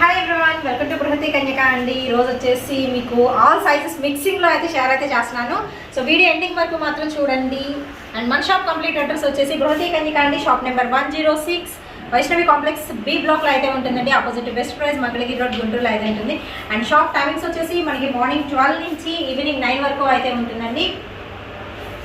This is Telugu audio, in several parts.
Hi everyone, welcome to బృహతి Kanyaka అండి. ఈ రోజు వచ్చేసి మీకు ఆల్ సైజెస్ మిక్సింగ్లో అయితే షేర్ అయితే చేస్తున్నాను. సో వీడియో ఎండింగ్ వరకు మాత్రం చూడండి. అండ్ మన షాప్ కంప్లీట్ అడ్రస్ వచ్చేసి బృహతి కన్యక అండి. Shop number 106 Vaishnavi complex B బ్లాక్లో అయితే ఉంటుందండి. Opposite best price Mangalagiri road గుంటూరులో అయితే ఉంటుంది. అండ్ షాప్ టైమింగ్స్ వచ్చేసి మనకి మార్నింగ్ 12 నుంచి ఈవినింగ్ 9 వరకు అయితే ఉంటుందండి.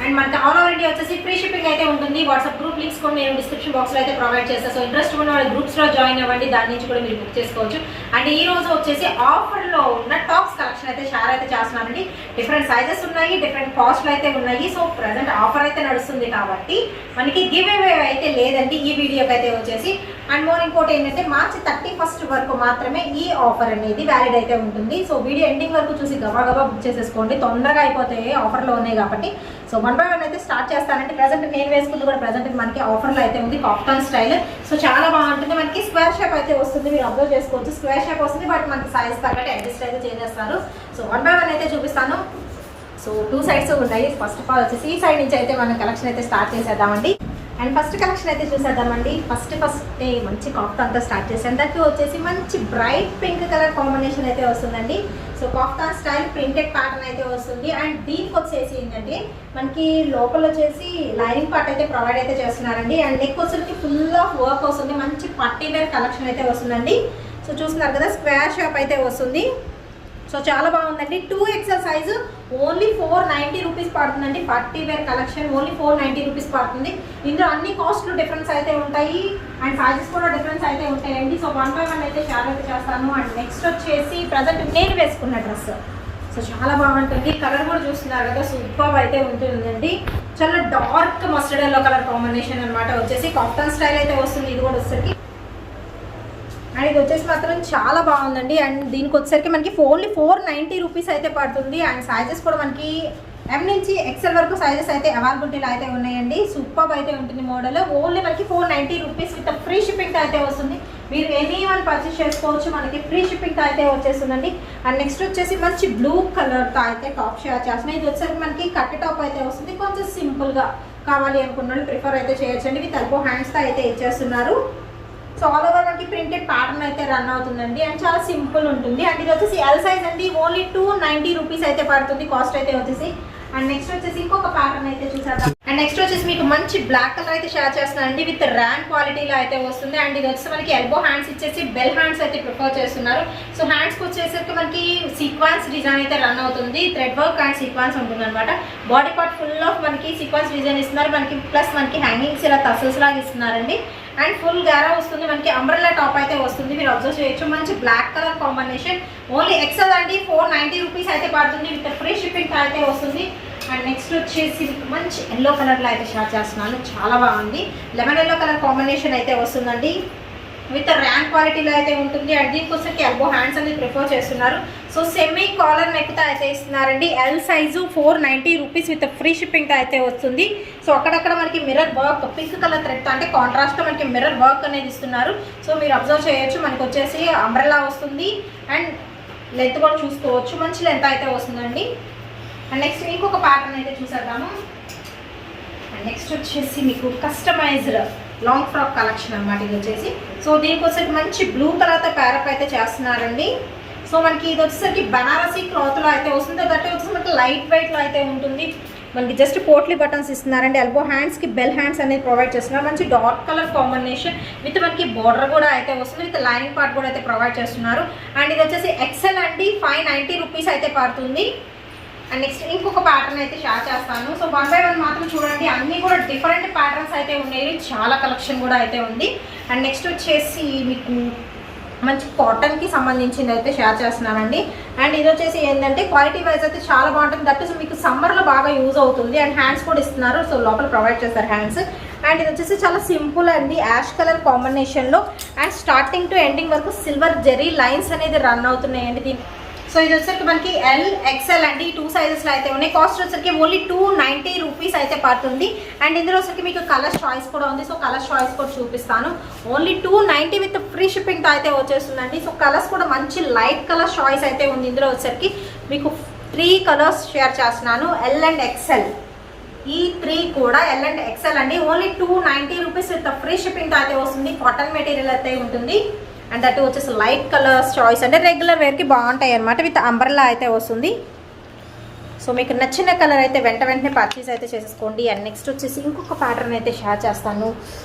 అండ్ మనకి ఆల్ ఓవర్ ఇండియా వచ్చేసి ఫ్రీ షిప్పింగ్ అయితే ఉంటుంది. వాట్సాప్ గ్రూప్ లింక్స్ కూడా నేను డిస్క్రిప్షన్ బాక్స్లో అయితే ప్రొవైడ్ చేస్తాను. సో ఇంట్రెస్ట్ ఉన్న వాళ్ళ గ్రూప్స్లో జాయిన్ అవ్వండి, దాని నుంచి కూడా మీరు బుక్ చేసుకోవచ్చు. అండ్ ఈ రోజు వచ్చేసి ఆఫర్లో ఉన్న టాప్స్ కలెక్షన్ అయితే షేర్ అయితే చేస్తున్నానండి. డిఫరెంట్ సైజెస్ ఉన్నాయి, డిఫరెంట్ కాస్ట్లు అయితే ఉన్నాయి. సో ప్రజెంట్ ఆఫర్ అయితే నడుస్తుంది కాబట్టి మనకి గివ్ అవే అయితే లేదండి ఈ వీడియోకి అయితే వచ్చేసి. అండ్ మోర్ ఇంకోటి ఏంటంటే మార్చి 31 వరకు మాత్రమే ఈ ఆఫర్ అనేది వ్యాలిడ్ అయితే ఉంటుంది. సో వీడియో ఎండింగ్ వరకు చూసి గబా బుక్ చేసేసుకోండి, తొందరగా అయిపోతాయి, ఆఫర్లో ఉన్నాయి కాబట్టి. సో 1 by 1 అయితే స్టార్ట్ చేస్తానంటే ప్రజెంట్ నేను వేసుకుంది కూడా ప్రజెంట్ మనకి ఆఫర్లో అయితే ఉంది. కాఫ్టాన్ స్టైల్, సో చాలా బాగుంటుంది. మనకి స్క్వేర్ షేప్ అయితే వస్తుంది, మీరు అబ్జర్వ్ చేసుకోవచ్చు. స్క్వేర్ షేప్ వస్తుంది, బట్ మనకి సైజ్ తగ్గట్టు అడ్జస్ట్ అయితే చేసేస్తారు. సో 1 by 1 అయితే చూపిస్తాను. సో 2 సైడ్స్ ఉంటాయి. ఫస్ట్ ఆఫ్ ఆల్ వచ్చేసి ఈ సైడ్ నుంచి అయితే మనం కలెక్షన్ అయితే స్టార్ట్ చేసేద్దామండి. అండ్ ఫస్ట్ కలెక్షన్ అయితే చూసేద్దామండి. ఫస్ట్ మంచి కాఫ్తాన్తో స్టార్ట్ చేసాను. దానికి వచ్చేసి మంచి బ్రైట్ పింక్ కలర్ కాంబినేషన్ అయితే వస్తుందండి. So kaftan style printed pattern అయితే వస్తుంది. అండ్ దీనికి వచ్చేసి ఏంటంటే మనకి లోపల వచ్చేసి లైనింగ్ పార్ట్ అయితే ప్రొవైడ్ అయితే చేస్తున్నారండి. అండ్ నెక్ వచ్చేసి ఫుల్ ఆఫ్ వర్క్ వస్తుంది. మంచి పట్టీ వేర్ కలెక్షన్ అయితే వస్తుందండి. సో చూస్తున్నారు కదా, స్క్వేర్ షేప్ అయితే వస్తుంది. సో చాలా బాగుందండి. 2XL సైజు ఓన్లీ 490 రూపీస్ పడుతుందండి. Party wear collection only 490 rupees పడుతుంది. ఇందులో అన్ని కాస్ట్లు డిఫరెన్స్ అయితే ఉంటాయి అండ్ సైజెస్ కూడా డిఫరెన్స్ అయితే ఉంటాయండి. సో 1 by 1 అయితే షేర్ అయితే చేస్తాను. అండ్ నెక్స్ట్ వచ్చేసి ప్రజెంట్ నేను వేసుకున్న డ్రెస్, సో చాలా బాగుంటుంది. కలర్ కూడా చూస్తున్నారు కదా, సూపర్ అయితే ఉంటుందండి. చాలా dark mustard yellow colour combination అనమాట. వచ్చేసి కాఫ్టాన్ స్టైల్ అయితే వస్తుంది. ఇది కూడా వచ్చేసరికి అండ్ ఇది వచ్చేసి మాత్రం చాలా బాగుందండి. అండ్ దీనికి వచ్చేసరికి మనకి ఓన్లీ 490 రూపీస్ అయితే పడుతుంది. అండ్ సైజెస్ కూడా మనకి M నుంచి XL వరకు సైజెస్ అయితే అవైలబిలిటీలో అయితే ఉన్నాయండి. సూపర్ అయితే ఉంటుంది మోడల్. ఓన్లీ మనకి 490 రూపీస్ విత్ ఫ్రీ షిప్పింగ్ అయితే వస్తుంది. మీరు ఎనీ1 పర్చేస్ చేసుకోవచ్చు, మనకి ఫ్రీ షిప్పింగ్ అయితే వచ్చేస్తుందండి. అండ్ నెక్స్ట్ వచ్చేసి మంచి బ్లూ కలర్తో అయితే టాప్ షేర్ చేస్తున్నాయి. ఇది వచ్చేసరికి మనకి కట్ టాప్ అయితే వస్తుంది. కొంచెం సింపుల్గా కావాలి అనుకున్న వాళ్ళు ప్రిఫర్ అయితే చేయొచ్చండి. విత్ ఎల్బో హ్యాండ్స్తో అయితే ఇచ్చేస్తున్నారు. సో ఆల్ ఓవర్ మనకి ప్రింటెడ్ ప్యాటర్న్ అయితే రన్ అవుతుందండి. అండ్ చాలా సింపుల్ ఉంటుంది. అండ్ ఇది వచ్చేసి ఎల్ సైజ్ అండి. ఓన్లీ 290 రూపీస్ అయితే పడుతుంది కాస్ట్ అయితే వచ్చేసి. అండ్ నెక్స్ట్ వచ్చేసి ఇంకొక ప్యాటర్న్ అయితే చూసారు. అండ్ నెక్స్ట్ వచ్చేసి మీకు మంచి బ్లాక్ కలర్ అయితే షేర్ చేస్తున్నానండి. విత్ ర్యాన్ క్వాలిటీలో అయితే వస్తుంది. అండ్ ఇది వచ్చేసి మనకి ఎల్బో హ్యాండ్స్ ఇచ్చేసి బెల్ హ్యాండ్స్ అయితే ప్రిఫర్ చేస్తున్నారు. సో హ్యాండ్స్కి వచ్చేసరికి మనకి సీక్వెన్స్ డిజైన్ అయితే రన్ అవుతుంది. థ్రెడ్ వర్క్ అండ్ సీక్వెన్స్ ఉంటుంది అనమాట. బాడీ పార్ట్ ఫుల్ ఆఫ్ మనకి సీక్వెన్స్ డిజైన్ ఇస్తున్నారు. మనకి ప్లస్ మనకి హ్యాంగింగ్స్ ఇలా టసల్స్ లాగా ఇస్తున్నారండి. అండ్ ఫుల్ గారా వస్తుంది. మనకి అంబ్రెల్లా టాప్ అయితే వస్తుంది, మీరు అబ్జర్వ్ చేయొచ్చు. మంచి black colour combination. Only XL అండి. 490 రూపీస్ అయితే పడుతుంది విత్ ఫ్రీ షిప్పింగ్ అయితే వస్తుంది. అండ్ నెక్స్ట్ వచ్చేసి మంచి ఎల్లో కలర్లో అయితే షేర్ చేస్తున్నాను. చాలా బాగుంది. లెమన్ ఎల్లో కలర్ కాంబినేషన్ అయితే వస్తుందండి. విత్ ర్యాంక్ క్వాలిటీలో అయితే ఉంటుంది. అండ్ దీనికోసం ఎల్బో హ్యాండ్స్ అనేది ప్రిఫర్ చేస్తున్నారు. సో సెమీ కాలర్ నెక్తో అయితే ఇస్తున్నారండి. L size 490 rupees with free షిప్పింగ్తో అయితే వస్తుంది. సో అక్కడక్కడ మనకి మిర్రర్ వర్క్ పింక్ కలర్ థ్రెడ్తో అంటే కాంట్రాస్ట్తో మనకి మిర్రర్ వర్క్ అనేది ఇస్తున్నారు. సో మీరు అబ్జర్వ్ చేయొచ్చు. మనకి వచ్చేసి అంబ్రెల్లా వస్తుంది. అండ్ లెంత్ కూడా చూసుకోవచ్చు, మంచి లెంత్ అయితే వస్తుందండి. అండ్ నెక్స్ట్ ఇంకొక ప్యాటర్న్ అయితే చూసేద్దాము. అండ్ నెక్స్ట్ వచ్చేసి మీకు కస్టమైజ్డ్ లాంగ్ ఫ్రాక్ కలెక్షన్ అనమాట. ఇది వచ్చేసి సో దీనికోసం మంచి బ్లూ కలర్తో ప్యారప్ అయితే చేస్తున్నారండి. సో మనకి ఇది వచ్చేసరికి బనారసీ క్లాత్లో అయితే వస్తుంది. దట్ వచ్చేసి మనకి లైట్ వెయిట్లో అయితే ఉంటుంది. మనకి జస్ట్ పోట్లీ బటన్స్ ఇస్తున్నారండి. ఎల్బో హ్యాండ్స్కి బెల్ హ్యాండ్స్ అనేది ప్రొవైడ్ చేస్తున్నారు. మంచి డార్క్ కలర్ కాంబినేషన్ విత్ మనకి బోర్డర్ కూడా అయితే వస్తుంది. విత్ లైనింగ్ పార్ట్ కూడా అయితే ప్రొవైడ్ చేస్తున్నారు. అండ్ ఇది వచ్చేసి XL అండి. 590 రూపీస్ అయితే పడుతుంది. అండ్ నెక్స్ట్ ఇంకొక ప్యాటర్న్ అయితే షేర్ చేస్తాను. సో 1 by 1 మాత్రం చూడండి. అన్నీ కూడా డిఫరెంట్ ప్యాటర్న్స్ అయితే ఉన్నాయి. చాలా కలెక్షన్ కూడా అయితే ఉంది. అండ్ నెక్స్ట్ వచ్చేసి మీకు మంచి కాటన్కి సంబంధించింది అయితే షేర్ చేస్తున్నానండి. అండ్ ఇది వచ్చేసి ఏంటంటే క్వాలిటీ వైజ్ అయితే చాలా బాగుంటుంది. దట్ ఈస్ మీకు సమ్మర్లో బాగా యూజ్ అవుతుంది. అండ్ హ్యాండ్స్ కూడా ఇస్తున్నారు. సో లోపల ప్రొవైడ్ చేస్తారు హ్యాండ్స్. అండ్ ఇది వచ్చేసి చాలా సింపుల్ అండి. యాష్ కలర్ కాంబినేషన్లో అండ్ స్టార్టింగ్ టు ఎండింగ్ వరకు సిల్వర్ జెరీ లైన్స్ అనేది రన్ అవుతున్నాయండి దీని. సో ఇది వచ్చేసరికి మనకి L XL అండి. 2 సైజెస్లో అయితే ఉన్నాయి. కాస్ట్ వచ్చేసరికి ఓన్లీ 290 రూపీస్ అయితే పడుతుంది. అండ్ ఇందులో వచ్చేసరికి మీకు కలర్ చాయిస్ కూడా ఉంది. సో కలర్ చాయిస్ కూడా చూపిస్తాను. ఓన్లీ 290 విత్ ఫ్రీ షిప్పింగ్తో అయితే వచ్చేస్తుందండి. సో కలర్స్ కూడా మంచి లైట్ కలర్ చాయిస్ అయితే ఉంది. ఇందులో వచ్చేసరికి మీకు 3 కలర్స్ షేర్ చేస్తున్నాను. L and XL. ఈ 3 కూడా L and XL అండి. ఓన్లీ 290 రూపీస్ విత్ ఫ్రీ షిప్పింగ్తో అయితే వస్తుంది. కాటన్ మెటీరియల్ అయితే ఉంటుంది. అండ్ దట్ వచ్చేసి లైట్ కలర్స్ చాయిస్ అంటే రెగ్యులర్ వేర్కి బాగుంటాయి అనమాట. విత్ అంబ్రెల్లా అయితే వస్తుంది. సో మీకు నచ్చిన కలర్ అయితే వెంటనే పర్చేస్ అయితే చేసేసుకోండి. అండ్ నెక్స్ట్ వచ్చేసి ఇంకొక ప్యాటర్న్ అయితే షేర్ చేస్తాను.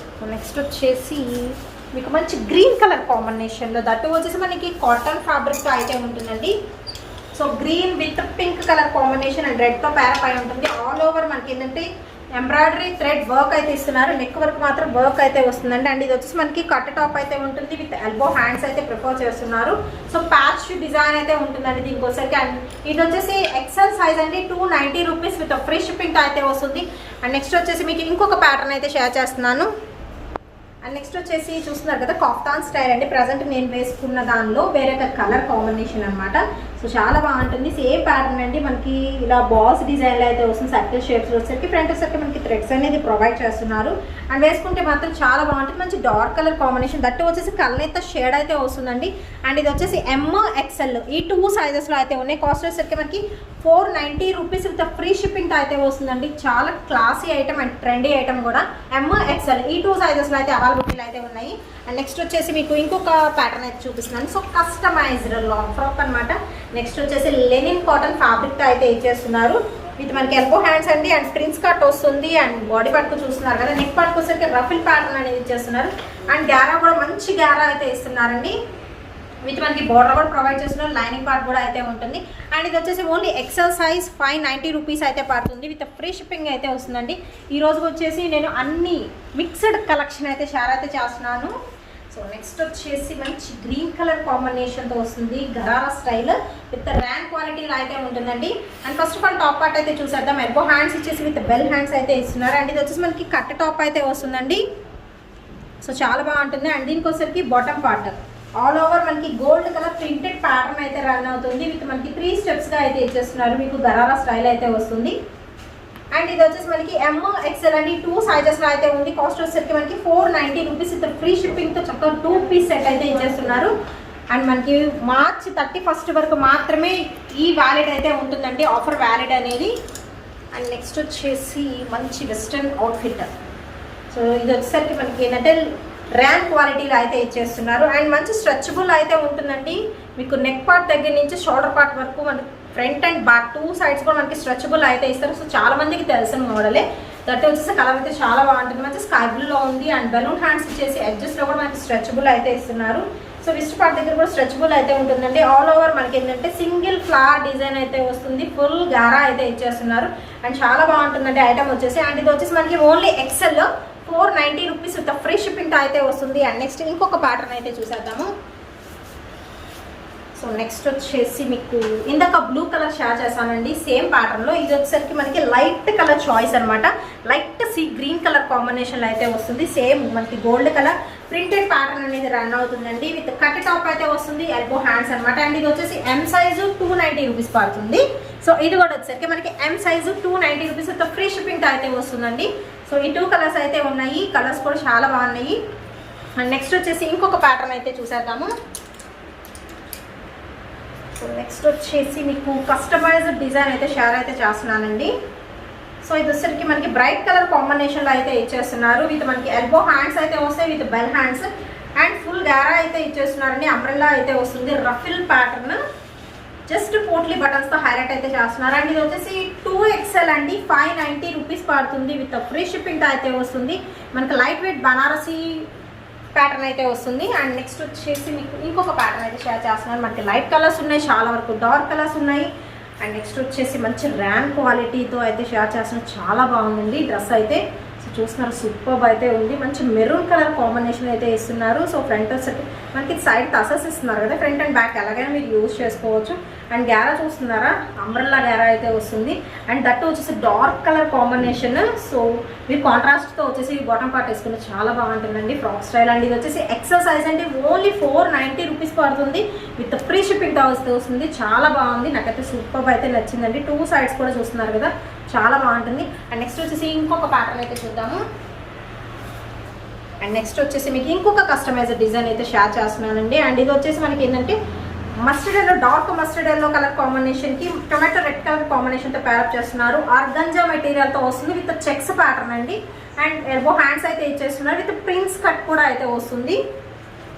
నెక్స్ట్ వచ్చేసి మీకు మంచి గ్రీన్ కలర్ కాంబినేషన్లో దట్టు వచ్చేసి మనకి కాటన్ ఫ్యాబ్రిక్తో అయితే ఉంటుందండి. So green with pink colour combination and రెడ్తో ప్యారప్ అయి ఉంటుంది. ఆల్ ఓవర్ మనకి ఏంటంటే ఎంబ్రాయిడరీ థ్రెడ్ వర్క్ అయితే ఇస్తున్నారు. నెక్ వర్క్ మాత్రం వర్క్ అయితే వస్తుందండి. అండ్ ఇది వచ్చేసి మనకి కట్ టాప్ అయితే ఉంటుంది. విత్ ఎల్బో హ్యాండ్స్ అయితే ప్రిఫర్ చేస్తున్నారు. సో ప్యాచ్ డిజైన్ అయితే ఉంటుందండి దీనికోసరికి. అండ్ ఇది వచ్చేసి ఎక్సెల్ సైజ్ అండి. 290 రూపీస్ విత్ ఫ్రీ షిప్పింగ్ అయితే వస్తుంది. అండ్ నెక్స్ట్ వచ్చేసి మీకు ఇంకొక ప్యాటర్న్ అయితే షేర్ చేస్తున్నాను. అండ్ నెక్స్ట్ వచ్చేసి చూస్తున్నారు కదా కాఫ్తాన్ స్టైల్ అండి. ప్రజెంట్ నేను వేసుకున్న దానిలో వేరే కలర్ కాంబినేషన్ అనమాట. సో చాలా బాగుంటుంది. సేమ్ ప్యాటర్న్ అండి. మనకి ఇలా బాల్స్ డిజైన్లో అయితే వస్తుంది. సర్కిల్ షేప్స్లో వచ్చేసరికి ఫ్రంట్ వచ్చేసరికి మనకి థ్రెడ్స్ అనేది ప్రొవైడ్ చేస్తున్నారు. అండ్ వేసుకుంటే మాత్రం చాలా బాగుంటుంది. మంచి డార్క్ కలర్ కాంబినేషన్ దట్టు వచ్చేసి కళ్ళైతే షేడ్ అయితే వస్తుందండి. అండ్ ఇది వచ్చేసి MXL ఈ 2 సైజెస్లో అయితే ఉన్నాయి. కాస్ట్ వచ్చేసరికి మనకి 490 రూపీస్ విత్ ఫ్రీ షిప్పింగ్ అయితే వస్తుందండి. చాలా classy item and trendy item కూడా. MXL ఈ 2 సైజెస్లో అయితే అవైలబుల్ అయితే ఉన్నాయి. అండ్ నెక్స్ట్ వచ్చేసి మీకు ఇంకొక ప్యాటర్న్ అయితే చూపిస్తున్నాను. సో కస్టమైజ్డ్ లాంగ్ ఫ్రాక్ అనమాట. నెక్స్ట్ వచ్చేసి లెనిన్ కాటన్ ఫ్యాబ్రిక్తో అయితే ఇచ్చేస్తున్నారు. ఇది మనకి ఎల్బో హ్యాండ్స్ అండి. అండ్ ప్రిన్స్ కట్ వస్తుంది. అండ్ బాడీ పార్ట్కు చూస్తున్నారు కదా. నెక్ పార్ట్కి వచ్చేసరికి రఫిల్ ప్యాటర్న్ అనేది ఇచ్చేస్తున్నారు. అండ్ గ్యారా కూడా మంచి గ్యారా అయితే ఇస్తున్నారండి. విత్ మనకి బోర్డర్ కూడా ప్రొవైడ్ చేస్తున్నారు. లైనింగ్ పార్ట్ కూడా అయితే ఉంటుంది. అండ్ ఇది వచ్చేసి ఓన్లీ ఎక్సెల్ సైజ్ 590 రూపీస్ అయితే పడుతుంది. విత్ ఫ్రీ షిప్పింగ్ అయితే వస్తుందండి. ఈ రోజు వచ్చేసి నేను అన్ని మిక్స్డ్ కలెక్షన్ అయితే షేర్ అయితే చేస్తున్నాను. సో నెక్స్ట్ వచ్చేసి మంచి గ్రీన్ కలర్ కాంబినేషన్తో వస్తుంది. గరారా స్టైల్ విత్ ర్యాన్ క్వాలిటీలో అయితే ఉంటుందండి. And first of all top part అయితే చూసేద్దాం. ఎల్బో హ్యాండ్స్ ఇచ్చేసి విత్ బెల్ హ్యాండ్స్ అయితే ఇస్తున్నారు. అండ్ ఇది వచ్చేసి మనకి కట్ టాప్ అయితే వస్తుందండి. సో చాలా బాగుంటుంది. అండ్ దీనికోసరికి బాటమ్ పార్ట్ ఆల్ ఓవర్ మనకి గోల్డ్ కలర్ ప్రింటెడ్ ప్యాటర్న్ అయితే రన్ అవుతుంది. విత్ మనకి 3 స్టెప్స్గా అయితే ఇచ్చేస్తున్నారు. మీకు గరారా స్టైల్ అయితే వస్తుంది. అండ్ ఇది వచ్చేసి మనకి MXL అండి 2 సైజెస్లో అయితే ఉంది. కాస్ట్ వచ్చేసరికి మనకి 490 రూపీస్ విత్ ఫ్రీ షిప్పింగ్తో చక్కగా 2 పీస్ సెట్ అయితే ఇచ్చేస్తున్నారు. అండ్ మనకి మార్చ్ 31 వరకు మాత్రమే ఈ వ్యాలిడ్ అయితే ఉంటుందండి. ఆఫర్ వ్యాలిడ్ అనేది. అండ్ నెక్స్ట్ వచ్చేసి మంచి వెస్ట్రన్ అవుట్ఫిట్. సో ఇది వచ్చేసరికి మనకి ఏంటంటే ర్యాన్ క్వాలిటీలో అయితే ఇచ్చేస్తున్నారు. అండ్ మంచి స్ట్రెచబుల్ అయితే ఉంటుందండి. మీకు నెక్ పార్ట్ దగ్గర నుంచి షోల్డర్ పార్ట్ వరకు మనకి ఫ్రంట్ అండ్ బ్యాక్ 2 సైడ్స్ కూడా మనకి స్ట్రెచబుల్ అయితే ఇస్తారు. సో చాలా మందికి తెలిసిన మోడలే. దట్ వచ్చేసి కలర్ అయితే చాలా బాగుంటుంది. మంచి స్కై బ్లూలో ఉంది. అండ్ బెలూన్ హ్యాండ్స్ ఇచ్చేసి ఎడ్జెస్లో కూడా మనకి స్ట్రెచబుల్ అయితే ఇస్తున్నారు. సో విస్ట్ పార్ట్ దగ్గర కూడా స్ట్రెచబుల్ అయితే ఉంటుందండి. ఆల్ ఓవర్ మనకి ఏంటంటే సింగిల్ ఫ్లవర్ డిజైన్ అయితే వస్తుంది. ఫుల్ గారా అయితే ఇచ్చేస్తున్నారు. అండ్ చాలా బాగుంటుందండి ఐటమ్ వచ్చేసి. అండ్ ఇది వచ్చేసి మనకి only XL 490 rupees with free shipping అయితే వస్తుంది. అండ్ నెక్స్ట్ ఇంకొక ప్యాటర్న్ అయితే చూసేద్దాము. సో నెక్స్ట్ వచ్చేసి మీకు ఇందాక బ్లూ కలర్ షేర్ చేశానండి. సేమ్ ప్యాటర్న్లో ఇది వచ్చేసరికి మనకి లైట్ కలర్ చాయిస్ అనమాట. లైట్ సీ గ్రీన్ కలర్ కాంబినేషన్లో అయితే వస్తుంది. సేమ్ మనకి గోల్డ్ కలర్ ప్రింటెడ్ ప్యాటర్న్ అనేది రన్ అవుతుందండి. విత్ కట్ టాప్ అయితే వస్తుంది. ఎల్బో హ్యాండ్స్ అనమాట. అండ్ ఇది వచ్చేసి M సైజు 290 రూపీస్ పడుతుంది. సో ఇది కూడా వచ్చేసరికి మనకి M size 290 rupees with free షిప్పింగ్తో అయితే వస్తుందండి. సో ఈ 2 కలర్స్ అయితే ఉన్నాయి. కలర్స్ కూడా చాలా బాగున్నాయి. అండ్ నెక్స్ట్ వచ్చేసి ఇంకొక ప్యాటర్న్ అయితే చూసేద్దాము. సో నెక్స్ట్ వచ్చేసి మీకు కస్టమైజ్డ్ డిజైన్ అయితే షేర్ అయితే చేస్తున్నానండి. సో ఇది వచ్చేసరికి మనకి బ్రైట్ కలర్ కాంబినేషన్లో అయితే ఇచ్చేస్తున్నారు. విత్ మనకి ఎల్బో హ్యాండ్స్ అయితే వస్తాయి. With bell hands and full గారా అయితే ఇచ్చేస్తున్నారండి. అంబ్రెల్లా అయితే వస్తుంది. రఫిల్ ప్యాటర్న్ జస్ట్ పోట్లీ బటన్స్తో హైలైట్ అయితే చేస్తున్నారు. అండ్ ఇది వచ్చేసి 2XL అండి. 590 రూపీస్ పడుతుంది. విత్ ఫ్రీ షిప్పింగ్ అయితే వస్తుంది. మనకి లైట్ వెయిట్ బనారసీ ప్యాటర్న్ అయితే వస్తుంది. అండ్ నెక్స్ట్ వచ్చేసి మీకు ఇంకొక ప్యాటర్న్ అయితే షేర్ చేస్తున్నారు. మనకి లైట్ కలర్స్ ఉన్నాయి. చాలా వరకు డార్క్ కలర్స్ ఉన్నాయి. అండ్ నెక్స్ట్ వచ్చేసి మంచి ర్యాన్ క్వాలిటీతో అయితే షేర్ చేస్తున్నారు. చాలా బాగుందండి డ్రెస్ అయితే. సో చూస్తున్నారు సూపర్బ్ అయితే ఉంది. మంచి మెరూన్ కలర్ కాంబినేషన్ అయితే ఇస్తున్నారు. సో ఫ్రంట్ వచ్చేసి మనకి సైడ్ టసల్స్ ఇస్తున్నారు కదా. ఫ్రంట్ అండ్ బ్యాక్ ఎలాగైనా మీరు యూజ్ చేసుకోవచ్చు. అండ్ గ్యారా చూస్తున్నారా అంబ్రెల్లా గ్యారా అయితే వస్తుంది. అండ్ దట్ వచ్చేసి డార్క్ కలర్ కాంబినేషన్. సో మీరు కాంట్రాస్ట్తో వచ్చేసి బాటమ్ పార్ట్ వేసుకుంటే చాలా బాగుంటుందండి ఫ్రాక్ స్టైల్. అండ్ ఇది వచ్చేసి ఎక్సెల్ సైజ్ అంటే ఓన్లీ 490 రూపీస్ పడుతుంది. విత్ ఫ్రీ షిప్పింగ్ వస్తుంది. చాలా బాగుంది. నాకైతే సూపర్ అయితే నచ్చిందండి. 2 సైడ్స్ కూడా చూస్తున్నారు కదా. చాలా బాగుంటుంది. అండ్ నెక్స్ట్ వచ్చేసి ఇంకొక ప్యాటర్న్ అయితే చూద్దాము. అండ్ నెక్స్ట్ వచ్చేసి మీకు ఇంకొక కస్టమైజ్డ్ డిజైన్ అయితే షేర్ చేస్తున్నానండి. అండ్ ఇది వచ్చేసి మనకి ఏంటంటే mustard yellow dark mustard yellow colour కాంబినేషన్కి టొమాటో రెడ్ కలర్ కాంబినేషన్తో ప్యారప్ చేస్తున్నారు. ఆర్గంజా మెటీరియల్తో వస్తుంది. విత్ చెక్స్ ప్యాటర్న్ అండి. అండ్ ఎల్బో హ్యాండ్స్ అయితే ఇచ్చేస్తున్నారు. విత్ ప్రిన్స్ కట్ కూడా అయితే వస్తుంది.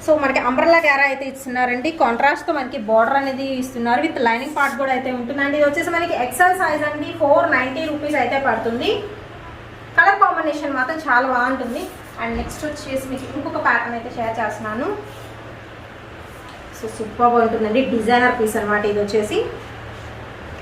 సో మనకి అంబ్రెల్లా గ్యారా అయితే ఇస్తున్నారండి. కాంట్రాస్ట్తో మనకి బార్డర్ అనేది ఇస్తున్నారు. విత్ లైనింగ్ పార్ట్ కూడా అయితే ఉంటుందండి. ఇది వచ్చేసి మనకి ఎక్సెల్ సైజ్ అండి. 490 రూపీస్ అయితే పడుతుంది. కలర్ కాంబినేషన్ మాత్రం చాలా బాగుంటుంది. అండ్ నెక్స్ట్ వచ్చేసి మీకు ఇంకొక ప్యాటర్న్ అయితే షేర్ చేస్తున్నాను. సో సూపర్గా ఉంటుందండి. డిజైనర్ పీస్ అనమాట ఇది వచ్చేసి.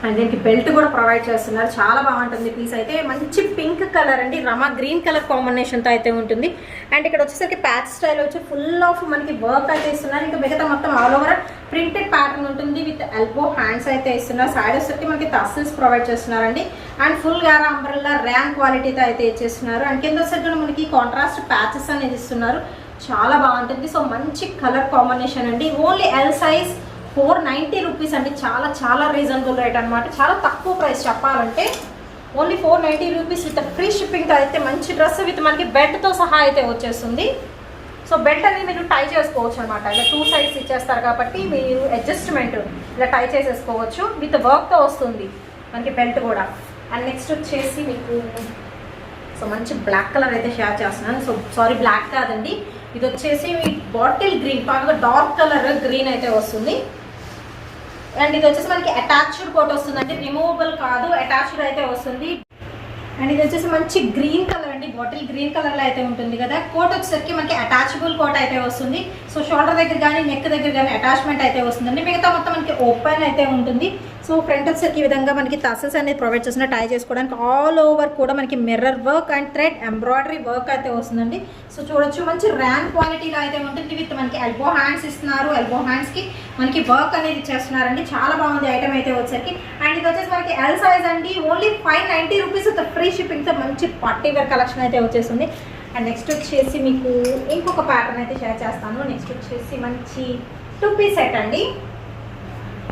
అండ్ దీనికి బెల్ట్ కూడా ప్రొవైడ్ చేస్తున్నారు. చాలా బాగుంటుంది పీస్ అయితే. మంచి పింక్ కలర్ అండి, రమా గ్రీన్ కలర్ కాంబినేషన్తో అయితే ఉంటుంది. అండ్ ఇక్కడ వచ్చేసరికి ప్యాచ్ స్టైల్ వచ్చి ఫుల్ ఆఫ్ మనకి వర్క్ అయితే ఇస్తున్నారు. ఇంకా మిగతా మొత్తం ఆల్ ఓవర్ ప్రింటెడ్ ప్యాటర్న్ ఉంటుంది. విత్ ఎల్బో హ్యాండ్స్ అయితే ఇస్తున్నారు. సైడ్ వచ్చేసరికి మనకి టస్సెల్స్ ప్రొవైడ్ చేస్తున్నారండి. అండ్ ఫుల్ గారా అంబ్రెల్లా ర్యాంక్ క్వాలిటీతో అయితే ఇచ్చేస్తున్నారు. అండ్ కింద వచ్చేసరికి మనకి కాంట్రాస్ట్ ప్యాచెస్ అనేది ఇస్తున్నారు. చాలా బాగుంటుంది. సో మంచి కలర్ కాంబినేషన్ అండి. ఓన్లీ ఎల్ సైజ్ 490 రూపీస్ అండి. చాలా చాలా రీజనబుల్ రేట్ అనమాట. చాలా తక్కువ ప్రైస్ చెప్పాలంటే. ఓన్లీ 490 రూపీస్ విత్ ఫ్రీ షిప్పింగ్తో అయితే మంచి డ్రెస్ విత్ మనకి బెల్ట్తో సహా అయితే వచ్చేస్తుంది. సో బెల్ట్ అనేది మీరు టై చేసుకోవచ్చు అనమాట. ఇలా 2 సైడ్స్ ఇచ్చేస్తారు కాబట్టి మీరు అడ్జస్ట్మెంట్ ఇలా టై చేసేసుకోవచ్చు. విత్ వర్క్తో వస్తుంది మనకి బెల్ట్ కూడా. అండ్ నెక్స్ట్ వచ్చేసి మీకు సో మంచి బ్లాక్ కలర్ అయితే షేర్ చేస్తున్నాను. సో సారీ, బ్లాక్ కాదండి, ఇది వచ్చేసి బాటిల్ గ్రీన్, బాగా డార్క్ కలర్ గ్రీన్ అయితే వస్తుంది. అండ్ ఇది వచ్చేసి మనకి అటాచ్డ్ కోట్ వస్తుందండి. రిమూవబుల్ కాదు, అటాచ్డ్ అయితే వస్తుంది. అండ్ ఇది వచ్చేసి మంచి గ్రీన్ కలర్ అండి. బాటిల్ గ్రీన్ కలర్లో అయితే ఉంటుంది కదా. కోట్ వచ్చేసరికి మనకి అటాచబుల్ కోట్ అయితే వస్తుంది. సో షోల్డర్ దగ్గర కానీ నెక్ దగ్గర కానీ అటాచ్మెంట్ అయితే వస్తుందండి. మిగతా మొత్తం మనకి ఓపెన్ అయితే ఉంటుంది. సో ఫ్రంట్ వచ్చేసరికి ఈ విధంగా మనకి టసల్స్ అనేది ప్రొవైడ్ చేసిన టై చేసుకోవడానికి ఆల్ ఓవర్ కూడా మనకి mirror work and thread embroidery work అయితే వస్తుందండి. సో చూడొచ్చు మంచి ర్యాన్ క్వాలిటీలో అయితే ఉంటుంది. విత్ మనకి ఎల్బో హ్యాండ్స్ ఇస్తున్నారు. ఎల్బో హ్యాండ్స్కి మనకి వర్క్ అనేది ఇచ్చేస్తున్నారండి. చాలా బాగుంది ఐటమ్ అయితే వచ్చేసరికి. అండ్ ఇది వచ్చేసి మనకి ఎల్ సైజ్ అండి. ఓన్లీ 590 రూపీస్ విత్ ఫ్రీ షిప్పింగ్తో మంచి పార్టీ వేర్ కలెక్షన్ అయితే వచ్చేస్తుంది. అండ్ నెక్స్ట్ వచ్చేసి మీకు ఇంకొక ప్యాటర్న్ అయితే షేర్ చేస్తాను. నెక్స్ట్ వచ్చేసి మంచి 2 పీస్ సెట్ అండి.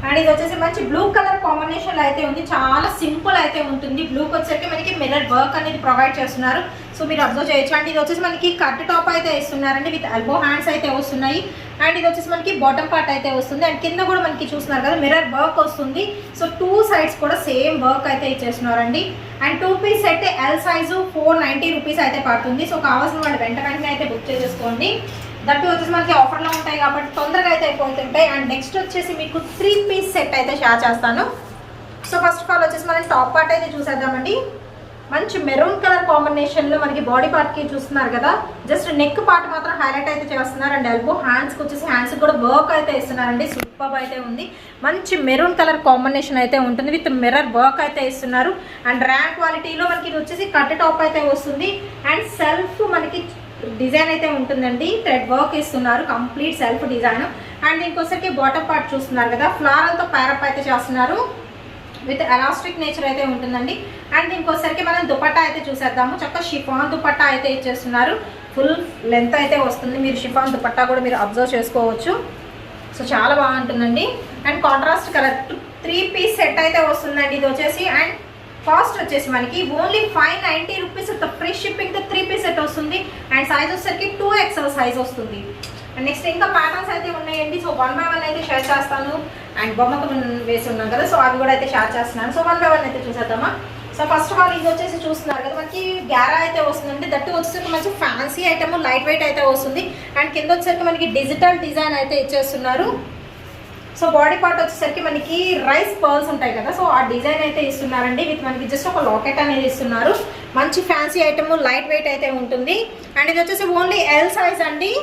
అండ్ ఇది వచ్చేసి మంచి బ్లూ కలర్ కాంబినేషన్లో అయితే ఉంది. చాలా సింపుల్ అయితే ఉంటుంది. బ్లూకి వచ్చేసరికి మనకి మిర్రర్ వర్క్ అనేది ప్రొవైడ్ చేస్తున్నారు. సో మీరు అబ్జర్వ్ చేయొచ్చు. అండ్ ఇది వచ్చేసి మనకి కట్ టాప్ అయితే ఇస్తున్నారండి. విత్ ఎల్బో హ్యాండ్స్ అయితే వస్తున్నాయి. అండ్ ఇది వచ్చేసి మనకి బాటమ్ పార్ట్ అయితే వస్తుంది. అండ్ కింద కూడా మనకి చూస్తున్నారు కదా మిర్రర్ వర్క్ వస్తుంది. సో 2 సైడ్స్ కూడా సేమ్ వర్క్ అయితే ఇచ్చేస్తున్నారండి. అండ్ 2 పీస్ అయితే ఎల్ సైజు 490 రూపీస్ అయితే పడుతుంది. సో కావాల్సిన వాళ్ళు వెంటనే అయితే బుక్ చేసేసుకోండి. దట్టు వచ్చేసి మనకి ఆఫర్లో ఉంటాయి కాబట్టి తొందరగా అయితే అయిపోతుంటాయి. అండ్ నెక్స్ట్ వచ్చేసి మీకు 3 పీస్ సెట్ అయితే షేర్ చేస్తాను. సో ఫస్ట్ ఆఫ్ ఆల్ వచ్చేసి మనం టాప్ పార్ట్ అయితే చూసేద్దామండి. మంచి మెరూన్ కలర్ కాంబినేషన్లో మనకి బాడీ పార్ట్కి చూస్తున్నారు కదా. జస్ట్ నెక్ పార్ట్ మాత్రం హైలైట్ అయితే చేస్తున్నారు. అండ్ ఎల్బో హ్యాండ్స్కి వచ్చేసి హ్యాండ్స్కి కూడా వర్క్ అయితే ఇస్తున్నారండి. సూపర్ అయితే ఉంది. మంచి మెరూన్ కలర్ కాంబినేషన్ అయితే ఉంటుంది. విత్ మిర్రర్ వర్క్ అయితే ఇస్తున్నారు. అండ్ ర్యాంక్ క్వాలిటీలో మనకి ఇది వచ్చేసి కట్ టాప్ అయితే వస్తుంది. అండ్ సెల్ఫ్ మనకి డిజైన్ అయితే ఉంటుందండి. థ్రెడ్ వర్క్ ఇస్తున్నారు. Complete self design. అండ్ ఇంకోసరికి బాటమ్ పార్ట్ చూస్తున్నారు కదా, ఫ్లారల్తో ప్యారప్ అయితే చేస్తున్నారు. విత్ ఎలాస్టిక్ నేచర్ అయితే ఉంటుందండి. అండ్ ఇంకోసరికి మనం దుపట్టా అయితే చూసేద్దాము. చక్కగా షిఫాన్ దుపట్టా అయితే ఇచ్చేస్తున్నారు. ఫుల్ లెంత్ అయితే వస్తుంది. మీరు షిఫాన్ దుపట్టా కూడా మీరు అబ్జర్వ్ చేసుకోవచ్చు. సో చాలా బాగుంటుందండి. And contrast colour 3 piece set అయితే వస్తుందండి ఇది వచ్చేసి. అండ్ కాస్ట్ వచ్చేసి మనకి ఓన్లీ 590 రూపీస్ ఫ్రీ షిప్పింగ్తో 3 పీస్ సెట్ వస్తుంది. అండ్ సైజ్ వచ్చేసరికి 2XL సైజ్ వస్తుంది. అండ్ నెక్స్ట్ ఇంకా ప్యాటర్న్స్ అయితే ఉన్నాయండి. సో 1 by 1 అయితే షేర్ చేస్తాను. అండ్ బొమ్మకు వేసి ఉన్నాం కదా, సో అవి కూడా అయితే షేర్ చేస్తున్నాను. సో 1 by 1 అయితే చూసేద్దామా. సో ఫస్ట్ ఆఫ్ ఆల్ ఇది వచ్చేసి చూస్తున్నారు కదా, మనకి గ్యారా అయితే వస్తుందండి. దట్టు వచ్చేసరికి మంచి ఫ్యాన్సీ ఐటమ్, లైట్ వెయిట్ అయితే వస్తుంది. అండ్ కింద వచ్చేసరికి మనకి డిజిటల్ డిజైన్ అయితే ఇచ్చేస్తున్నారు. సో బాడీ పార్ట్ వచ్చేసరికి మనకి రైస్ పర్ల్స్ ఉంటాయి కదా, సో ఆ డిజైన్ అయితే ఇస్తున్నారండి. విత్ మనకి జస్ట్ ఒక లాకెట్ అనేది ఇస్తున్నారు. మంచి ఫ్యాన్సీ ఐటమ్, లైట్ వెయిట్ అయితే ఉంటుంది. అండ్ ఇది వచ్చేసి ఓన్లీ ఎల్ సైజ్ అండి.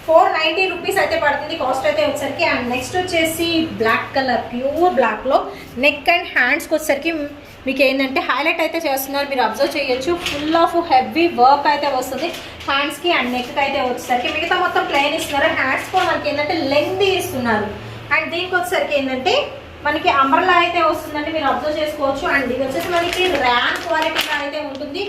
490 రూపీస్ అయితే పడుతుంది కాస్ట్ అయితే వచ్చేసరికి. అండ్ నెక్స్ట్ వచ్చేసి బ్లాక్ కలర్, ప్యూర్ బ్లాక్లో నెక్ అండ్ హ్యాండ్స్కి వచ్చేసరికి మీకు ఏంటంటే హైలైట్ అయితే చేస్తున్నారు. మీరు అబ్జర్వ్ చేయొచ్చు. ఫుల్ ఆఫ్ హెవీ వర్క్ అయితే వస్తుంది హ్యాండ్స్కి అండ్ నెక్కి అయితే వచ్చేసరికి. మిగతా మొత్తం ప్లెయిన్ ఇస్తున్నారు. హ్యాండ్స్ కూడా మనకి ఏంటంటే లెంగ్తీ ఇస్తున్నారు. అండ్ దీనికి వచ్చేసరికి ఏంటంటే మనకి అంబ్రెల్లా అయితే వస్తుందండి, మీరు అబ్జర్వ్ చేసుకోవచ్చు. అండ్ ఇది వచ్చేసి మనకి ర్యాన్ క్వాలిటీగా అయితే ఉంటుంది.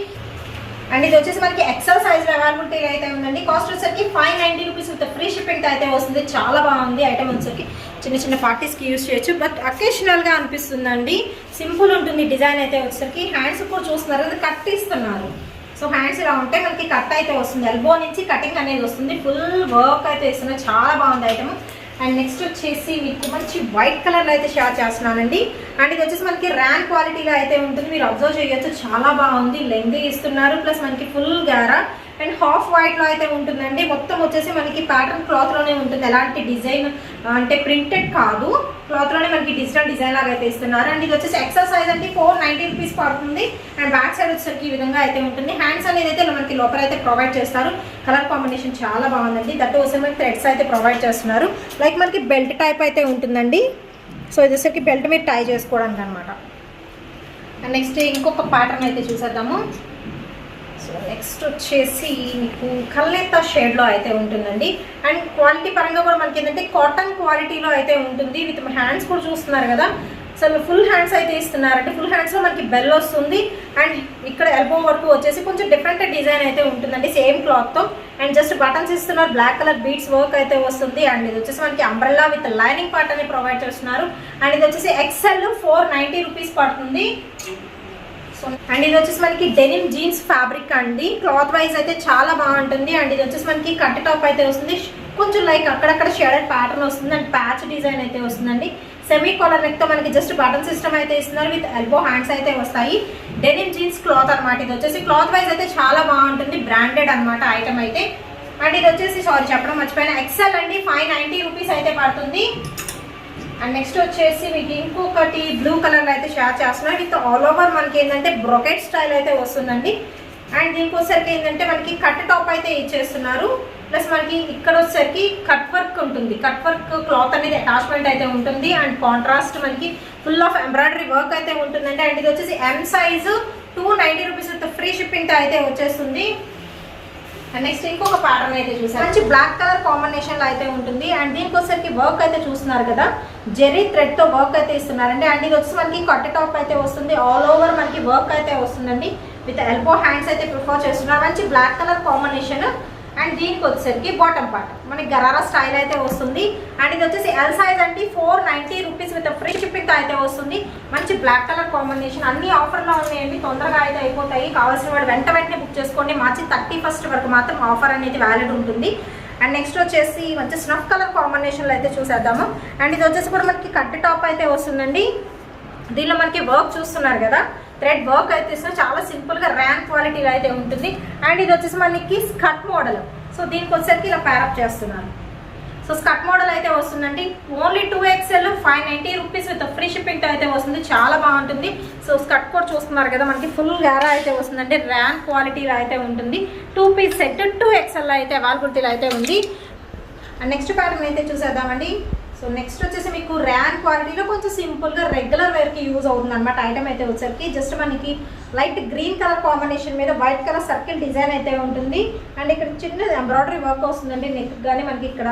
అండ్ ఇది వచ్చేసి మనకి ఎక్సెల్ సైజ్ అవైలబిలిటీ అయితే ఉందండి. కాస్ట్ వచ్చేసరికి 590 రూపీస్ విత్ ఫ్రీ షిప్పింగ్ అయితే వస్తుంది. చాలా బాగుంది ఐటమ్ వచ్చేసరికి. చిన్న చిన్న పార్టీస్కి యూజ్ చేయొచ్చు, బట్ అకేషనల్గా అనిపిస్తుందండి. సింపుల్ ఉంటుంది డిజైన్ అయితే వచ్చేసరికి. హ్యాండ్స్ కూడా చూస్తున్నారు కదా, కట్ ఇస్తున్నారు. సో హ్యాండ్స్ ఇలా ఉంటే మనకి కట్ అయితే వస్తుంది. ఎల్బో నుంచి కటింగ్ అనేది వస్తుంది. ఫుల్ వర్క్ అయితే ఇస్తున్నారు. చాలా బాగుంది ఐటమ్. అండ్ నెక్స్ట్ వచ్చేసి మీకు మంచి వైట్ కలర్లో అయితే షేర్ చేస్తున్నానండి. అండ్ ఇది వచ్చేసి మనకి ర్యాన్ క్వాలిటీగా అయితే ఉంటుంది. మీరు అబ్జర్వ్ చేయొచ్చు. చాలా బాగుంది. లెంగ్తీ ఇస్తున్నారు. ప్లస్ మనకి ఫుల్ గారా అండ్ హాఫ్ వైట్లో అయితే ఉంటుందండి. మొత్తం వచ్చేసి మనకి ప్యాటర్న్ క్లాత్లోనే ఉంటుంది, ఎలాంటి డిజైన్ అంటే ప్రింటెడ్ కాదు, క్లాత్లోనే మనకి డిజిటల్ డిజైన్ లాగా అయితే ఇస్తున్నారు. అండ్ ఇది వచ్చేసి ఎక్సెల్ సైజ్ అండి, 490 రూపీస్ పడుతుంది. అండ్ బ్యాక్ సైడ్ వచ్చేసరికి ఈ విధంగా అయితే ఉంటుంది. హ్యాండ్స్ అనేది అయితే మనకి లోపల అయితే ప్రొవైడ్ చేస్తారు. కలర్ కాంబినేషన్ చాలా బాగుందండి. దట్ వచ్చేసి మనకి థ్రెడ్స్ అయితే ప్రొవైడ్ చేస్తున్నారు. లైక్ మనకి బెల్ట్ టైప్ అయితే ఉంటుందండి. సో ఇది వచ్చేసరికి బెల్ట్ మీరు టై చేసుకోవడానికి అనమాట. అండ్ నెక్స్ట్ ఇంకొక ప్యాటర్న్ అయితే చూసేద్దాము. సో నెక్స్ట్ వచ్చేసి మీకు కల్నేత షేడ్లో అయితే ఉంటుందండి. అండ్ క్వాలిటీ పరంగా కూడా మనకి ఏంటంటే కాటన్ క్వాలిటీలో అయితే ఉంటుంది. విత్ హ్యాండ్స్ కూడా చూస్తున్నారు కదా, అసలు ఫుల్ హ్యాండ్స్ అయితే ఇస్తున్నారంటే ఫుల్ హ్యాండ్స్లో మనకి బెల్ వస్తుంది. అండ్ ఇక్కడ ఎల్బో వర్క్ వచ్చేసి కొంచెం డిఫరెంట్ డిజైన్ అయితే ఉంటుందండి సేమ్ క్లాత్తో. అండ్ జస్ట్ బటన్స్ ఇస్తున్నారు, బ్లాక్ కలర్ బీడ్స్ వర్క్ అయితే వస్తుంది. అండ్ ఇది వచ్చేసి మనకి అంబ్రెల్లా విత్ లైనింగ్ పార్ట్ అని ప్రొవైడ్ చేస్తున్నారు. అండ్ ఇది వచ్చేసి ఎక్సెల్ 490 రూపీస్ పడుతుంది. సో అండ్ ఇది వచ్చేసి మనకి డెనిమ్ జీన్స్ ఫ్యాబ్రిక్ అండి. క్లాత్ వైజ్ అయితే చాలా బాగుంటుంది. అండ్ ఇది వచ్చేసి మనకి కట్ టాప్ అయితే వస్తుంది, కొంచెం లైక్ అక్కడక్కడ షేడెడ్ ప్యాటర్న్ వస్తుంది. అండ్ ప్యాచ్ డిజైన్ అయితే వస్తుందండి. సెమీ కాలర్ నెక్తో మనకి జస్ట్ బటన్ సిస్టమ్ అయితే ఇస్తున్నారు, విత్ ఎల్బో హ్యాండ్స్ అయితే వస్తాయి. డెనిమ్ జీన్స్ క్లాత్ అనమాట. ఇది వచ్చేసి క్లాత్ వైజ్ అయితే చాలా బాగుంటుంది, బ్రాండెడ్ అనమాట ఐటమ్ అయితే. అండ్ ఇది వచ్చేసి సారీ చెప్పడం మర్చిపోయిన, ఎక్సెల్ అండి, 590 రూపీస్ అయితే పడుతుంది. అండ్ నెక్స్ట్ వచ్చేసి మీకు ఇంకొకటి బ్లూ కలర్లో అయితే షేర్ చేస్తున్నారు. విత్ ఆల్ ఓవర్ మనకి ఏంటంటే బ్రొకెట్ స్టైల్ అయితే వస్తుందండి. అండ్ దీనికి వచ్చేసరికి ఏంటంటే మనకి కట్ టాప్ అయితే ఇచ్చేస్తున్నారు. ప్లస్ మనకి ఇక్కడ వచ్చేసరికి కట్ వర్క్ ఉంటుంది, కట్ వర్క్ క్లాత్ అనేది అటాచ్మెంట్ అయితే ఉంటుంది. అండ్ కాంట్రాస్ట్ మనకి ఫుల్ ఆఫ్ ఎంబ్రాయిడరీ వర్క్ అయితే ఉంటుందండి. అండ్ ఇది వచ్చేసి M size 290 rupees with free shipping అయితే వచ్చేస్తుంది. అండ్ నెక్స్ట్ ఇంకొక ప్యాటర్న్ అయితే చూసారు, మంచి బ్లాక్ కలర్ కాంబినేషన్ లో అయితే ఉంటుంది. అండ్ దీనికి వచ్చేసరికి వర్క్ అయితే చూస్తున్నారు కదా, జెరీ థ్రెడ్ తో వర్క్ అయితే ఇస్తున్నారండి. అండ్ ఇది వచ్చి మనకి కట్ టాప్ అయితే వస్తుంది, ఆల్ ఓవర్ మనకి వర్క్ అయితే వస్తుందండి. విత్ ఎల్బో హ్యాండ్స్ అయితే ప్రిఫర్ చేస్తున్నారు. మంచి బ్లాక్ కలర్ కాంబినేషన్. అండ్ దీనికి వచ్చేసరికి బాటమ్ పార్ట్ మనకి గరారా స్టైల్ అయితే వస్తుంది. అండ్ ఇది వచ్చేసి ఎల్ సైజ్ అండి, 490 రూపీస్ విత్ ఫ్రీ షిప్పింగ్ అయితే వస్తుంది. మంచి బ్లాక్ కలర్ కాంబినేషన్. అన్ని ఆఫర్లో ఉన్నాయండి, తొందరగా అయితే అయిపోతాయి. కావాల్సిన వాడు వెంటనే బుక్ చేసుకోండి. మార్చి 31st వరకు మాత్రం ఆఫర్ అనేది వ్యాలిడ్ ఉంటుంది. అండ్ నెక్స్ట్ వచ్చేసి మంచి స్నఫ్ కలర్ కాంబినేషన్లో అయితే చూసేద్దాము. అండ్ ఇది వచ్చేసి కూడా మనకి కట్ టాప్ అయితే వస్తుందండి. దీనిలో మనకి వర్క్ చూస్తున్నారు కదా, థ్రెడ్ వర్క్ అయితే ఇస్తున్నారు, చాలా సింపుల్గా ర్యాన్ క్వాలిటీలో అయితే ఉంటుంది. అండ్ ఇది వచ్చేసి మనకి స్కర్ట్ మోడల్. సో దీనికి వచ్చేసరికి ఇలా ప్యారప్ చేస్తున్నారు. సో స్కర్ట్ మోడల్ అయితే వస్తుందండి. Only 2XL 590 rupees with free shipping అయితే వస్తుంది. చాలా బాగుంటుంది. సో స్కర్ట్ కూడా చూస్తున్నారు కదా, మనకి ఫుల్ గారా అయితే వస్తుందండి, ర్యాన్ క్వాలిటీలో అయితే ఉంటుంది. 2 పీస్ సెట్ 2XL అయితే అవైలబిలిటీలో అయితే ఉంది. అండ్ నెక్స్ట్ ప్యాటర్న్ అయితే చూసేద్దామండి. సో నెక్స్ట్ వచ్చేసి మీకు ర్యాన్ క్వాలిటీలో కొంచెం సింపుల్గా రెగ్యులర్ వేర్కి యూజ్ అవుతుంది అనమాట. ఐటమ్ అయితే వచ్చేసరికి జస్ట్ మనకి లైట్ గ్రీన్ కలర్ కాంబినేషన్ మీద వైట్ కలర్ సర్కిల్ డిజైన్ అయితే ఉంటుంది. అండ్ ఇక్కడ చిన్న ఎంబ్రాయిడరీ వర్క్ వస్తుందండి నెక్ కానీ మనకి ఇక్కడ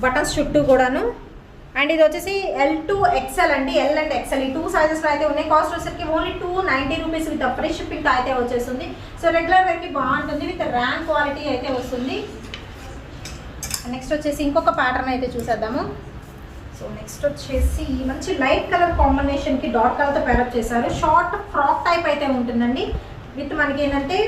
బటన్స్ చుట్టూ కూడాను. అండ్ ఇది వచ్చేసి L2XL అండి, L అండ్ XL ఈ 2 సైజెస్లో అయితే ఉన్నాయి. కాస్ట్ వచ్చేసరికి only 290 rupees with free shipping అయితే వచ్చేస్తుంది. సో రెగ్యులర్ వేర్కి బాగుంటుంది, విత్ ర్యాన్ క్వాలిటీ అయితే వస్తుంది. నెక్స్ట్ వచ్చేసి ఇంకొక ప్యాటర్న్ అయితే చూసేద్దాము. సో నెక్స్ట్ వచ్చేసి మంచి లైట్ కలర్ కాంబినేషన్కి డాట్ కలర్తో పేరప్ చేశారు. షార్ట్ ఫ్రాక్ టైప్ అయితే ఉంటుందండి. విత్ మనకి ఏంటంటే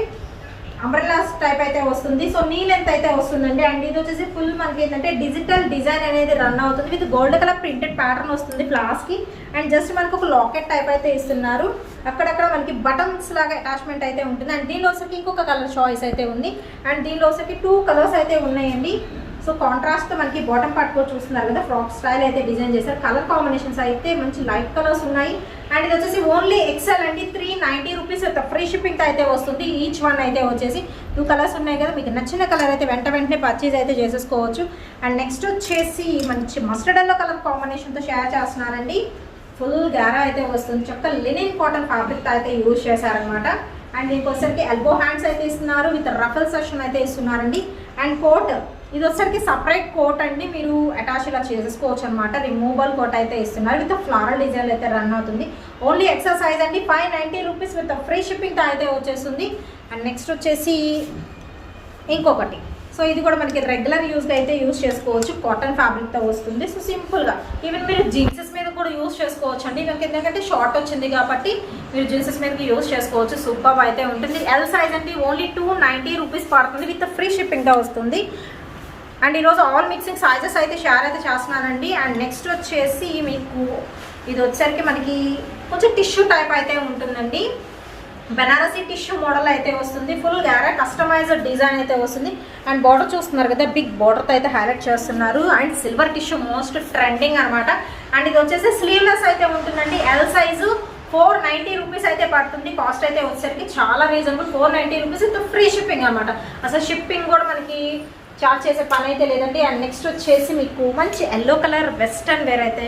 అంబ్రెల్లాస్ టైప్ అయితే వస్తుంది. సో నీ లెంత్ అయితే వస్తుందండి. అండ్ ఇది వచ్చేసి ఫుల్ మనకి ఏంటంటే డిజిటల్ డిజైన్ అనేది రన్ అవుతుంది. With gold colour printed pattern వస్తుంది ఫ్లాస్కి. అండ్ జస్ట్ మనకు ఒక లాకెట్ టైప్ అయితే ఇస్తున్నారు. అక్కడక్కడ మనకి బటన్స్ లాగా అటాచ్మెంట్ అయితే ఉంటుంది. అండ్ దీనిలో వచ్చరికి ఇంకొక కలర్ చాయిస్ అయితే ఉంది. అండ్ దీనిలో వచ్చరికి 2 కలర్స్ అయితే ఉన్నాయండి. సో కాంట్రాస్ట్ మనకి బాటమ్ పార్ట్ కూడా చూస్తున్నారు కదా, ఫ్రాక్ స్టైల్ అయితే డిజైన్ చేశారు. కలర్ కాంబినేషన్స్ అయితే మంచి లైట్ కలర్స్ ఉన్నాయి. అండ్ ఇది వచ్చేసి ఓన్లీ XL అండి, 390 రూపీస్ అయితే ఫ్రీ షిప్పింగ్ అయితే వస్తుంది. ఈచ్ వన్ అయితే వచ్చేసి 2 కలర్స్ ఉన్నాయి కదా, మీకు నచ్చిన కలర్ అయితే వెంటనే పర్చేజ్ అయితే చేసేసుకోవచ్చు. అండ్ నెక్స్ట్ వచ్చేసి మంచి మస్టర్డ్ ఎల్లో కలర్ కాంబినేషన్తో షేర్ చేస్తున్నారండి. ఫుల్ గారా అయితే వస్తుంది, చక్కగా లినిన్ కాటన్ ఫ్యాబ్రిక్ అయితే యూజ్ చేశారనమాట. అండ్ దీనికి వచ్చేసరికి ఎల్బో హ్యాండ్స్ అయితే ఇస్తున్నారు, విత్ రఫల్ సెక్షన్ అయితే ఇస్తున్నారండి. అండ్ కోట్ ఇది వచ్చేసరికి సపరేట్ కోట్ అండి, మీరు అటాచ్ ఇలా చేసేసుకోవచ్చు అనమాట. రిమూవబుల్ కోట్ అయితే ఇస్తున్నారు, విత్ ఫ్లారల్ డిజైన్ అయితే రన్ అవుతుంది. ఓన్లీ XL సైజ్ అండి, 590 రూపీస్ విత్ ఫ్రీ షిప్పింగ్ అయితే వచ్చేస్తుంది. అండ్ నెక్స్ట్ వచ్చేసి ఇంకొకటి, సో ఇది కూడా మనకి రెగ్యులర్ యూజ్గా అయితే యూజ్ చేసుకోవచ్చు. కాటన్ ఫ్యాబ్రిక్తో వస్తుంది. సో సింపుల్గా ఈవెన్ మీరు జీన్సెస్ మీద కూడా యూజ్ చేసుకోవచ్చు అండి. మనకి ఎందుకంటే షార్ట్ వచ్చింది కాబట్టి మీరు జీన్సెస్ మీదకి యూజ్ చేసుకోవచ్చు. సూపర్ అయితే ఉంటుంది. L సైజ్ అండి, ఓన్లీ 290 రూపీస్ పడుతుంది, విత్ ఫ్రీ షిప్పింగ్తో వస్తుంది. అండ్ ఈరోజు ఆల్ మిక్సింగ్ సైజెస్ అయితే షేర్ అయితే చేస్తున్నానండి. అండ్ నెక్స్ట్ వచ్చేసి మీకు ఇది వచ్చేసరికి మనకి కొంచెం టిష్యూ టైప్ అయితే ఉంటుందండి. బెనారసీ టిష్యూ మోడల్ అయితే వస్తుంది. ఫుల్ గ్యారా కస్టమైజ్డ్ డిజైన్ అయితే వస్తుంది. అండ్ బార్డర్ చూస్తున్నారు కదా, బిగ్ బార్డర్తో అయితే హైలైట్ చేస్తున్నారు. And silver tissue most trending అనమాట. అండ్ ఇది వచ్చేసి స్లీవ్లెస్ అయితే ఉంటుందండి. ఎల్ సైజు 490 రూపీస్ అయితే పడుతుంది. కాస్ట్ అయితే వచ్చేసరికి చాలా reasonable, 490 rupees with free shipping అనమాట. అసలు షిప్పింగ్ కూడా మనకి చార్జ్ చేసే పని అయితే లేదండి. అండ్ నెక్స్ట్ వచ్చేసి మీకు మంచి ఎల్లో కలర్ వెస్టర్న్ వేర్ అయితే